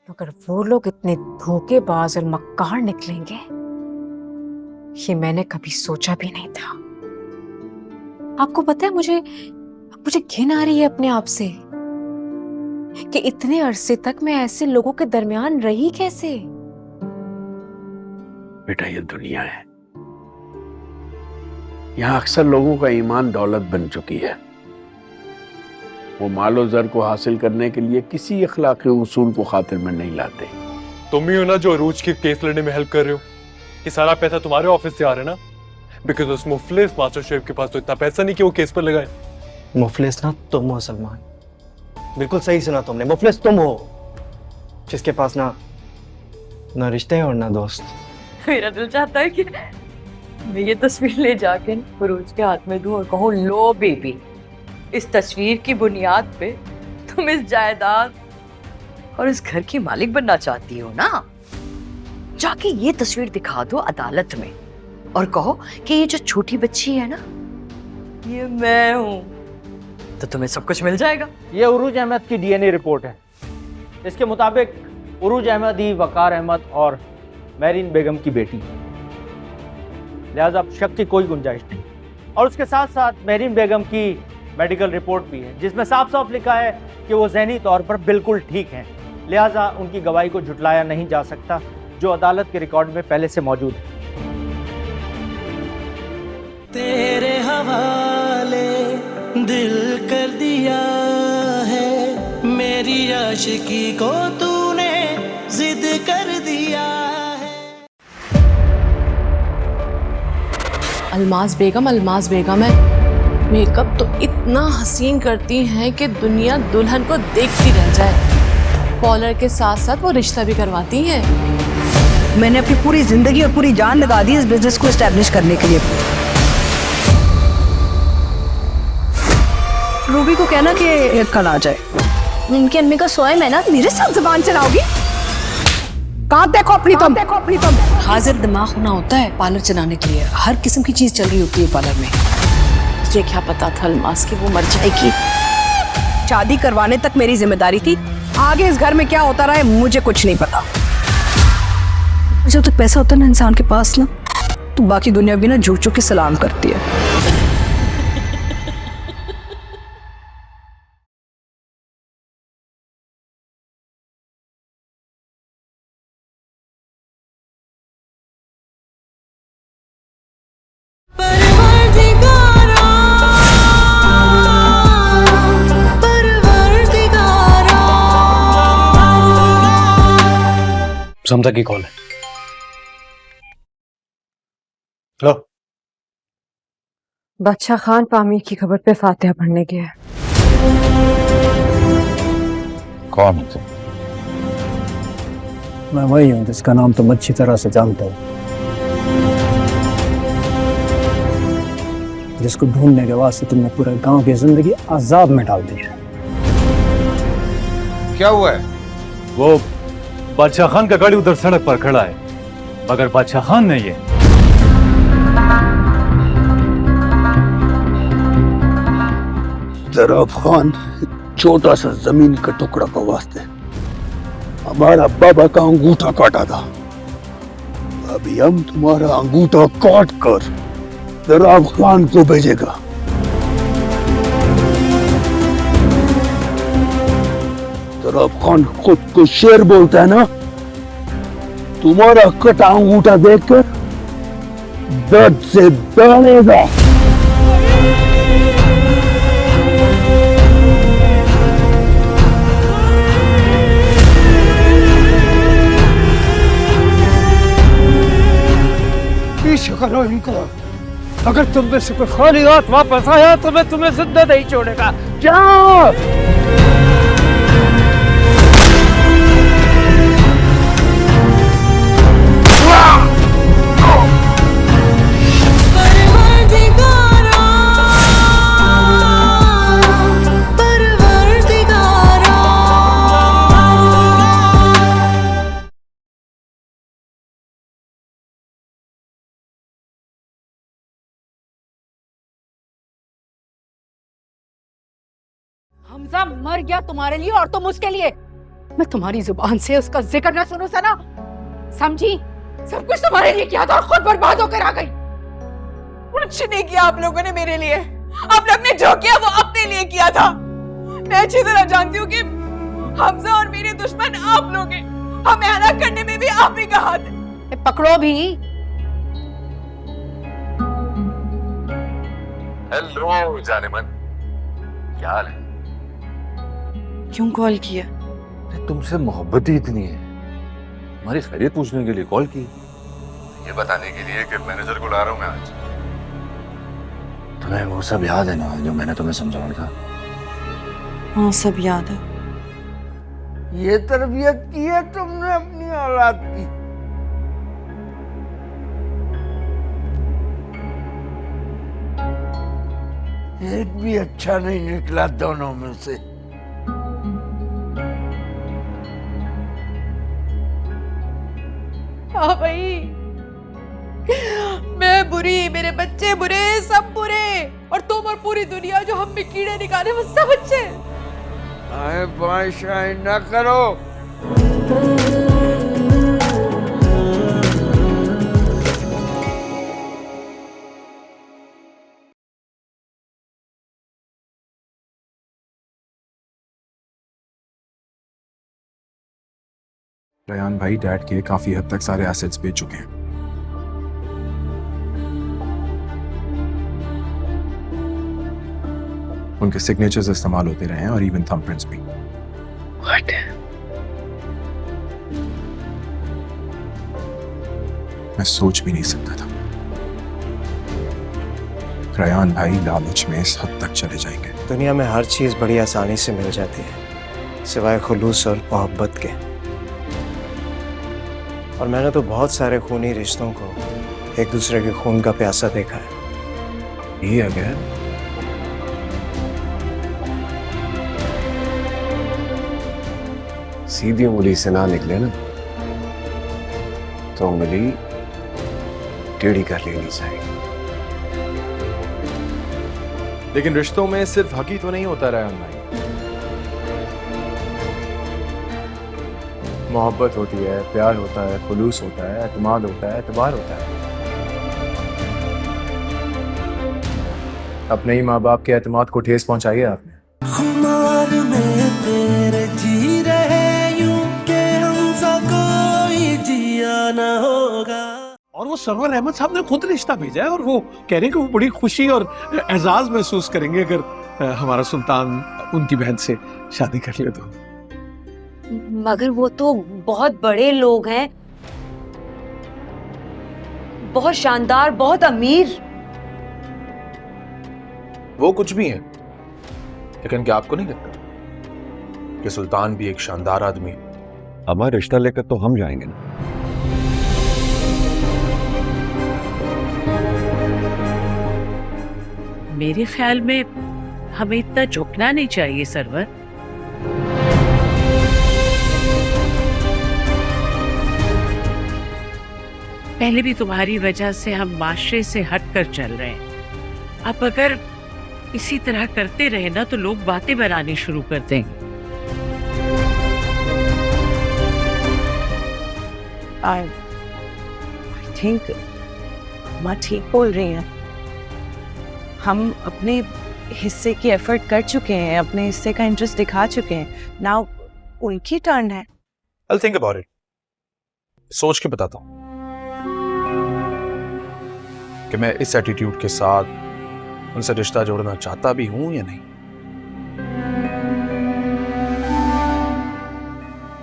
मगर वो लोग इतने धोखेबाज और मक्कार निकलेंगे, ये मैंने कभी सोचा भी नहीं था। आपको पता है, मुझे मुझे घिन आ रही है अपने आप से कि इतने अरसे तक मैं ऐसे लोगों के दरमियान रही कैसे। बेटा, ये दुनिया है, यहाँ अक्सर लोगों का ईमान दौलत बन चुकी है। वो मालो जर को हासिल करने के लिए किसी अखलाकी उसूल को खातिर में नहीं लाते। तुम ही हो ना जो अरूज के केस लड़ने में हेल्प कर रहे हो। कि सारा पैसा तुम्हारे ऑफिस से आ रहा है ना, बिकॉज उस मुफलिस मास्टर शेफ के पास तो इतना पैसा नहीं कि वो केस पर लगाए। मुफलिस ना तुम हो सलमान, बिल्कुल सही सुना तुमने। मुफलिस तुम हो जिसके पास ना रिश्ते हैं और ना दोस्त। मेरा दिल चाहता है कि मैं ये तस्वीर ले जाके फरोज के हाथ में दूं और कहूं, लो बेबी, इस तस्वीर की बुनियाद पे तुम इस जायदाद और इस घर की मालिक बनना चाहती हो ना। जाके ये तस्वीर दिखा दो अदालत में और कहो कि ये जो छोटी बच्ची है ना, ये मैं हूं, तो तुम्हें सब कुछ मिल जाएगा। ये उरूज अहमद की डीएनए रिपोर्ट है। इसके मुताबिक उरूज अहमद ही वकार अहमद और मैरीन बेगम की बेटी है, लिहाजा शक की कोई गुंजाइश नहीं। और उसके साथ साथ मैरीन बेगम की मेडिकल रिपोर्ट भी है जिसमें साफ साफ लिखा है कि वो ज़हनी तौर पर बिल्कुल ठीक हैं, लिहाजा उनकी गवाही को झुटलाया नहीं जा सकता, जो अदालत के रिकॉर्ड में पहले से मौजूद है। तेरे हवाले दिल कर दिया है, मेरी आशिकी को तूने जिद कर दिया है। अलमाज बेगम है। मेकअप तो इतना हसीन करती हैं कि दुनिया दुल्हन को देखती रह जाए। पॉलर के साथ साथ वो रिश्ता भी करवाती हैं। मैंने अपनी पूरी जिंदगी और पूरी जान लगा दी इस बिजनेस को एस्टेब्लिश करने के लिए। रूबी को कहना कि कल आ जाए। इनकी अम्मी का सोए मैं ना मेरे साथ जुबान चलाओगी। कहाँ देखो अपनी तुम। हाजिर दिमाग होना होता है पार्लर चलाने के लिए। हर किस्म की चीज चल रही होती है पार्लर में। तुझे क्या पता था अलमास कि वो मर जाएगी। शादी करवाने तक मेरी जिम्मेदारी थी, आगे इस घर में क्या होता रहा है मुझे कुछ नहीं पता। जब तक पैसा होता है ना इंसान के पास ना, तो बाकी दुनिया भी ना झुक झुक के सलाम करती है। समझा की कॉल है। हेलो, बादशाह खान पामी की खबर पे फातिहा पढ़ने गया। कौन है? मैं वही हूँ जिसका नाम तुम अच्छी तरह से जानते हो, जिसको ढूंढने के वास्ते तुमने पूरे गांव की जिंदगी अजाब में डाल दी है। क्या हुआ है? वो बादशाह खान का गाड़ी उधर सड़क पर खड़ा है, मगर बादशाह खान नहीं है। जराब खान छोटा सा जमीन का टुकड़ा का वास्ते हमारा बाबा का अंगूठा काटा था। अभी हम तुम्हारा अंगूठा काट कर जराब खान को भेजेगा। जराब खान खुद को शेर बोलता है ना, तुम्हारा कटा अंगूठा देखकर दर्द से दौड़ेगा। पीछे करो इनको, अगर तुम में से कोई खाली हाथ वापस आया तो मैं तुम्हें जिंदा नहीं छोड़ेगा। जाओ। हमजा मर गया तुम्हारे लिए और तुम उसके लिए। मैं तुम्हारी जुबान से उसका जिक्र ना सुनूं सना, समझी? सब कुछ तुम्हारे लिए किया था और खुद बर्बाद होकर आ गई। कुछ नहीं किया आप लोगों ने मेरे लिए। आप लोग ने जो किया वो अपने लिए किया था। मैं अच्छी तरह जानती हूँ कि हमजा और मेरे दुश्मन आप लोग हैं। हमें हलाक करने में भी आप ही का हाथ है। पकड़ो भी। हेलो जानेमन, क्या हाल है? क्यों कॉल किया? तुमसे मोहब्बत ही इतनी है, हमारी खैरियत पूछने के लिए कॉल की। ये बताने के लिए कि मैनेजर को ला रहा हूं मैं आज। तुम्हें वो सब याद है ना जो मैंने तुम्हें समझाया था? हाँ, सब याद है। ये तरबियत की है तुमने अपनी औलाद की? एक भी अच्छा नहीं निकला दोनों में से। हाँ भाई, मैं बुरी, मेरे बच्चे बुरे, सब बुरे, और तुम और पूरी दुनिया जो हम में कीड़े निकाले वो सब अच्छे। आए बाएं शाएं न करो। रयान भाई डैड के काफी हद तक सारे एसेट्स बेच चुके हैं। उनके सिग्नेचर्स इस्तेमाल होते रहे हैं और इवन थंबप्रिंट्स भी। What? मैं सोच भी नहीं सकता था रयान भाई लालच में इस हद तक चले जाएंगे। दुनिया में हर चीज़ बड़ी आसानी से मिल जाती है सिवाय खुलूस और मोहब्बत के। और मैंने तो बहुत सारे खूनी रिश्तों को एक दूसरे के खून का प्यासा देखा है। ये अगर सीधी उंगली से ना निकले ना तो उंगली टेढ़ी कर लेनी चाहिए। लेकिन रिश्तों में सिर्फ हक ही तो नहीं होता रयान भाई, मोहब्बत होती है, प्यार होता है, खुलूस होता है, एतमाद होता है, एतबार होता है। अपने ही माँ बाप के एतमाद को ठेस पहुंचाई है आपने। खुमार में तेरे जी रहे यूं के हमसा कोई जिया ना होगा। और वो सरवर अहमद साहब ने खुद रिश्ता भेजा है और वो कह रहे हैं कि वो बड़ी खुशी और एजाज महसूस करेंगे अगर हमारा सुल्तान उनकी बहन से शादी कर ले तो। मगर वो तो बहुत बड़े लोग हैं, बहुत शानदार, बहुत अमीर। वो कुछ भी है, लेकिन क्या आपको नहीं लगता कि सुल्तान भी एक शानदार आदमी है? हमारा रिश्ता लेकर तो हम जाएंगे ना। मेरे ख्याल में हमें इतना झुकना नहीं चाहिए सरवर। पहले भी तुम्हारी वजह से हम माशरे से हटकर चल रहे हैं। अब अगर इसी तरह करते रहे ना तो लोग बातें बनानी शुरू कर देंगे। आई थिंक माँ ठीक बोल रही हैं। हम अपने हिस्से की एफर्ट कर चुके हैं, अपने हिस्से का इंटरेस्ट दिखा चुके हैं। नाउ उनकी टर्न है। I'll think about it. सोच के बताता हूँ कि मैं इस एटीट्यूड के साथ उनसे रिश्ता जोड़ना चाहता भी हूं या नहीं।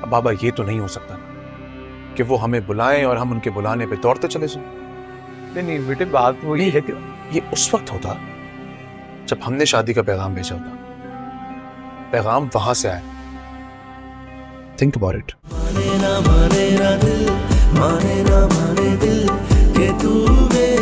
अब बाबा ये तो नहीं हो सकता ना कि वो हमें बुलाएं और हम उनके बुलाने पे दौड़ते चले जाएं। नहीं बेटे, बात वो ये है कि ये उस वक्त होता जब हमने शादी का पैगाम भेजा होता। पैगाम वहां से आया। Think about it. माने ना माने दिल, माने ना माने दिल कि तू मेरा